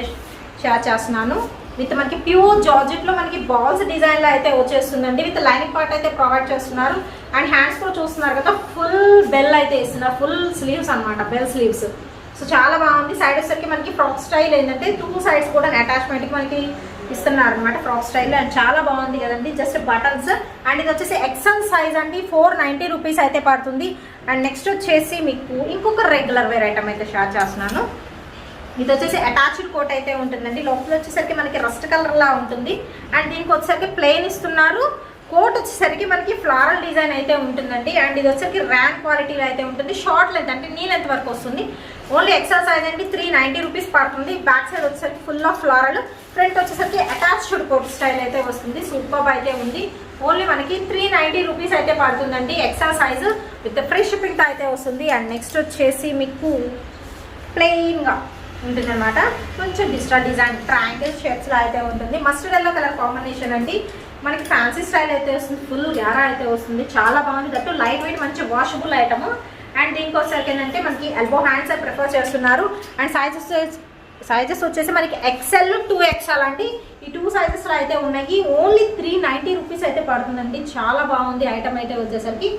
షేర్ చేస్తున్నాను. విత్ మనకి ప్యూర్ జార్జెట్లో మనకి బాల్స్ డిజైన్లో అయితే వచ్చేస్తుందండి. విత్ లైనింగ్ పార్ట్ అయితే ప్రొవైడ్ చేస్తున్నారు. అండ్ హ్యాండ్స్ కూడా చూస్తున్నారు కదా, ఫుల్ బెల్ అయితే ఇస్తున్నారు. ఫుల్ స్లీవ్స్ అనమాట, బెల్ స్లీవ్స్. సో చాలా బాగుంది. సైడ్ వచ్చేసరికి మనకి ఫ్రాక్ స్టైల్ ఏంటంటే 2 సైడ్స్ కూడా అటాచ్మెంట్కి మనకి ఇస్తున్నారు అనమాట, ఫ్రాక్ స్టైల్. అండ్ చాలా బాగుంది కదండి, జస్ట్ బటన్స్. అండ్ ఇది వచ్చేసి ఎక్సెల్ సైజ్ అండి, 490 రూపీస్ అయితే పడుతుంది. అండ్ నెక్స్ట్ వచ్చేసి మీకు ఇంకొక రెగ్యులర్ వేర్ ఐటమ్ అయితే షేర్ చేస్తున్నాను. ఇది వచ్చేసి అటాచ్డ్ కోట్ అయితే ఉంటుందండి. లోపల వచ్చేసరికి మనకి రస్ట్ కలర్ లా ఉంటుంది. అండ్ దీనికి వచ్చేసరికి ప్లెయిన్ ఇస్తున్నారు. కోట్ వచ్చేసరికి మనకి ఫ్లారల్ డిజైన్ అయితే ఉంటుందండి. అండ్ ఇది వచ్చేసరికి ర్యాన్ క్వాలిటీలో అయితే ఉంటుంది. షార్ట్ లెంత్ అంటే నీ లెంత్ వరకు వస్తుంది. ఓన్లీ ఎక్సెల్ సైజ్ అండి, 390 రూపీస్ పడుతుంది. బ్యాక్ సైడ్ వచ్చేసరికి ఫుల్ ఆఫ్ ఫ్లారల్, ఫ్రంట్ వచ్చేసరికి అటాచ్డ్ కోట్ స్టైల్ అయితే వస్తుంది. సూపర్ అయితే ఉంది. ఓన్లీ మనకి 390 రూపీస్ అయితే పడుతుందండి. ఎక్సెల్ సైజు విత్ ఫ్రీ షిప్పింగ్తో అయితే వస్తుంది. అండ్ నెక్స్ట్ వచ్చేసి మీకు ప్లెయిన్గా ఉంటుంది అనమాట. కొంచెం డిజైన్ ట్రయాంగిల్ షేప్స్లో అయితే ఉంటుంది. మస్టర్డ్ ఎల్లో కలర్ కాంబినేషన్ అండి. మనకి ఫ్యాన్సీ స్టైల్ అయితే వస్తుంది. ఫుల్ గ్యారా అయితే వస్తుంది. చాలా బాగుంది. దట్టు లైట్ వెయిట్ మంచి వాషబుల్ ఐటమ్. అండ్ దీనికి వచ్చేసరికి ఏంటంటే మనకి ఎల్బో హ్యాండ్స్ ప్రిఫర్ చేస్తున్నారు. అండ్ సైజెస్ వచ్చేసి మనకి ఎక్సెల్ 2XL అండి. ఈ 2 సైజెస్లో అయితే ఉన్నాయి. ఓన్లీ 390 రూపీస్ అయితే పడుతుందండి. చాలా బాగుంది ఐటమ్ అయితే వచ్చేసరికి.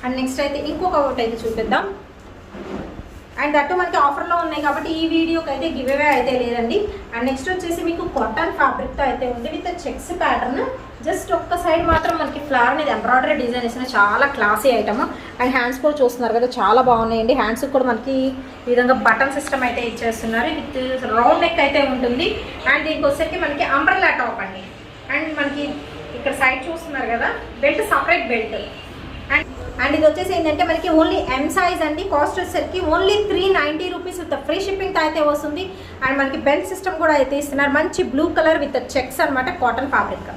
అండ్ నెక్స్ట్ అయితే ఇంకొక ఒకటి అయితే చూపిద్దాం. అండ్ దట్టు మనకి ఆఫర్లో ఉన్నాయి కాబట్టి ఈ వీడియోకి అయితే గివ్ అవే అయితే లేదండి. అండ్ నెక్స్ట్ వచ్చేసి మీకు కాటన్ ఫ్యాబ్రిక్తో అయితే ఉంది విత్ చెక్స్ ప్యాటర్న్. జస్ట్ ఒక్క సైడ్ మాత్రం మనకి ఫ్లవర్ అనేది ఎంబ్రాయిడరీ డిజైన్ ఇస్తున్న చాలా క్లాసీ ఐటమ్. అండ్ హ్యాండ్స్ కూడా చూస్తున్నారు కదా, చాలా బాగున్నాయండి. హ్యాండ్స్ కూడా మనకి ఈ విధంగా బటన్ సిస్టమ్ అయితే ఇచ్చేస్తున్నారు. విత్ రౌండ్ నెక్ అయితే ఉంటుంది. అండ్ దీనికి వచ్చేసరికి మనకి అంబ్రెల్లా టాప్ అండి. అండ్ మనకి ఇక్కడ సైడ్ చూస్తున్నారు కదా, బెల్ట్ సపరేట్ బెల్ట్. అండ్ ఇది వచ్చేసి ఏంటంటే మనకి ఓన్లీ ఎం సైజ్ అండి. కాస్ట్ వచ్చేసరికి ఓన్లీ 390 రూపీస్ విత్ ఫ్రీ షిప్పింగ్తో అయితే వస్తుంది. అండ్ మనకి బెల్ట్ సిస్టమ్ కూడా అయితే ఇస్తున్నారు. మంచి బ్లూ కలర్ విత్ చెక్స్ అనమాట, కాటన్ ఫ్యాబ్రిక్.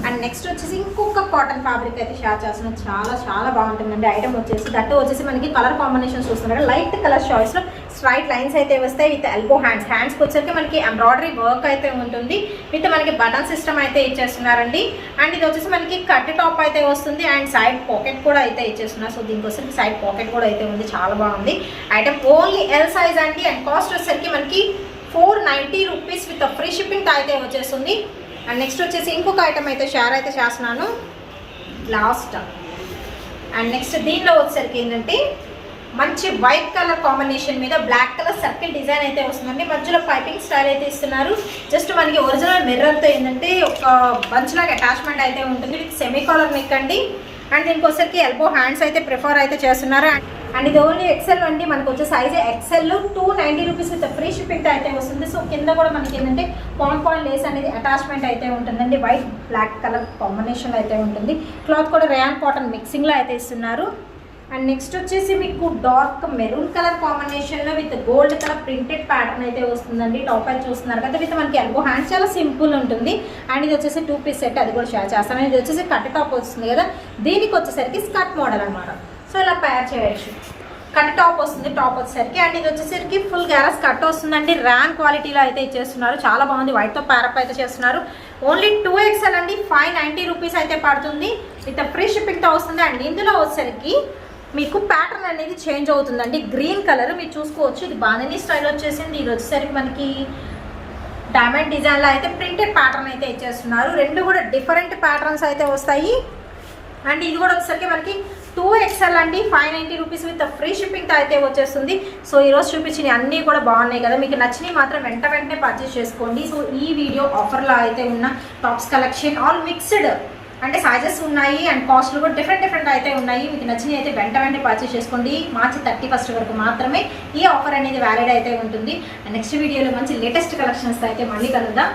అండ్ నెక్స్ట్ వచ్చేసి ఇంకొక కాటన్ ఫ్యాబ్రిక్ అయితే షేర్ చేస్తున్నాం. చాలా చాలా బాగుంటుందండి ఐటమ్ వచ్చేసి. దట్టు వచ్చేసి మనకి కలర్ కాంబినేషన్ చూస్తున్నారు, లైట్ కలర్ చాయిస్లో స్ట్రైట్ లైన్స్ అయితే వస్తాయి విత్ ఎల్బో హ్యాండ్స్. హ్యాండ్స్కి వచ్చేసరికి మనకి ఎంబ్రాయిడరీ వర్క్ అయితే ఉంటుంది. విత్ మనకి బటన్ సిస్టమ్ అయితే ఇచ్చేస్తున్నారండి. అండ్ ఇది వచ్చేసి మనకి కట్ టాప్ అయితే వస్తుంది. అండ్ సైడ్ పాకెట్ కూడా అయితే ఇచ్చేస్తున్నారు. సో దీనికోసం సైడ్ పాకెట్ కూడా అయితే ఉంది. చాలా బాగుంది ఐటమ్. ఓన్లీ ఎల్ సైజ్ అండి. అండ్ కాస్ట్ వచ్చేసరికి మనకి 490 రూపీస్ విత్ ఫ్రీ షిప్పింగ్తో అయితే వచ్చేస్తుంది. అండ్ నెక్స్ట్ వచ్చేసి ఇంకొక ఐటమ్ అయితే షేర్ అయితే చేస్తున్నాను లాస్ట్. అండ్ నెక్స్ట్ దీనిలో వచ్చేసరికి ఏంటంటే మంచి వైట్ కలర్ కాంబినేషన్ మీద బ్లాక్ కలర్ సర్కిల్ డిజైన్ అయితే వస్తుందండి. మధ్యలో పైపింగ్ స్టైల్ అయితే ఇస్తున్నారు. జస్ట్ మనకి ఒరిజినల్ మిర్రర్తో ఏంటంటే ఒక బంచ్ లాగా అటాచ్మెంట్ అయితే ఉంటుంది. విత్ సెమీ కాలర్ నెక్ అండి. అండ్ దీనికి వచ్చేసరికి ఎల్బో హ్యాండ్స్ అయితే ప్రిఫర్ అయితే చేస్తున్నారు. అండ్ ఇది ఓన్లీ ఎక్సెల్ అండి. మనకు వచ్చే size XL 290 rupees with free షిప్పింగ్తో అయితే వస్తుంది. సో కింద కూడా మనకి ఏంటంటే పాయింట్ లేస్ అనేది అటాచ్మెంట్ అయితే ఉంటుందండి. వైట్ బ్లాక్ కలర్ కాంబినేషన్ అయితే ఉంటుంది. క్లాత్ కూడా రేయాన్ కాటన్ మిక్సింగ్లో అయితే ఇస్తున్నారు. అండ్ నెక్స్ట్ వచ్చేసి మీకు డార్క్ మెరూన్ కలర్ కాంబినేషన్లో with gold colour printed pattern అయితే వస్తుందండి. టాప్ అయితే చూస్తున్నారు కదా, విత్ మనకి ఎల్బో హ్యాండ్స్ చాలా సింపుల్ ఉంటుంది. అండ్ ఇది వచ్చేసి 2 పీస్ సెట్, అది కూడా షేర్ చేస్తాను. ఇది వచ్చేసి కట్ టాప్ వస్తుంది కదా, దీనికి వచ్చేసరికి స్కర్ట్ మోడల్ అనమాట. సో ఇలా పేర్ చేయొచ్చు. కట్ టాప్ వస్తుంది టాప్ వచ్చేసరికి. అండ్ ఇది వచ్చేసరికి ఫుల్ గ్యారస్ కట్ వస్తుందండి. ర్యాన్ క్వాలిటీలో అయితే ఇచ్చేస్తున్నారు. చాలా బాగుంది. వైట్తో ప్యారప్ అయితే చేస్తున్నారు. ఓన్లీ 2XL అండి. 590 రూపీస్ అయితే పడుతుంది విత్ ఫ్రీ షిప్పింగ్తో వస్తుంది. అండ్ ఇందులో వచ్చేసరికి మీకు ప్యాటర్న్ అనేది చేంజ్ అవుతుందండి. గ్రీన్ కలర్ మీరు చూసుకోవచ్చు. ఇది బాందినీ స్టైల్ వచ్చేసింది. ఇది వచ్చేసరికి మనకి డైమండ్ డిజైన్లో అయితే ప్రింటెడ్ ప్యాటర్న్ అయితే ఇచ్చేస్తున్నారు. రెండు కూడా డిఫరెంట్ ప్యాటర్న్స్ అయితే వస్తాయి. అండ్ ఇది కూడా వచ్చేసరికి మనకి 2XL అండి. 590 రూపీస్ విత్ ఫ్రీ షిప్పింగ్తో అయితే వచ్చేస్తుంది. సో ఈరోజు చూపించిన అన్నీ కూడా బాగున్నాయి కదా, మీకు నచ్చినవి మాత్రం వెంటనే పర్చేస్ చేసుకోండి. సో ఈ వీడియో ఆఫర్లో అయితే ఉన్న టాప్స్ కలెక్షన్ ఆల్ మిక్స్డ్ అంటే సైజెస్ ఉన్నాయి. అండ్ కాస్ట్లు కూడా డిఫరెంట్ అయితే ఉన్నాయి. మీకు నచ్చినవి అయితే వెంటనే పర్చేస్ చేసుకోండి. మార్చి 31 వరకు మాత్రమే ఈ ఆఫర్ అనేది వ్యాలిడ్ అయితే ఉంటుంది. అండ్ నెక్స్ట్ వీడియోలో మంచి లేటెస్ట్ కలెక్షన్స్ అయితే మళ్ళీ కలుద్దాం.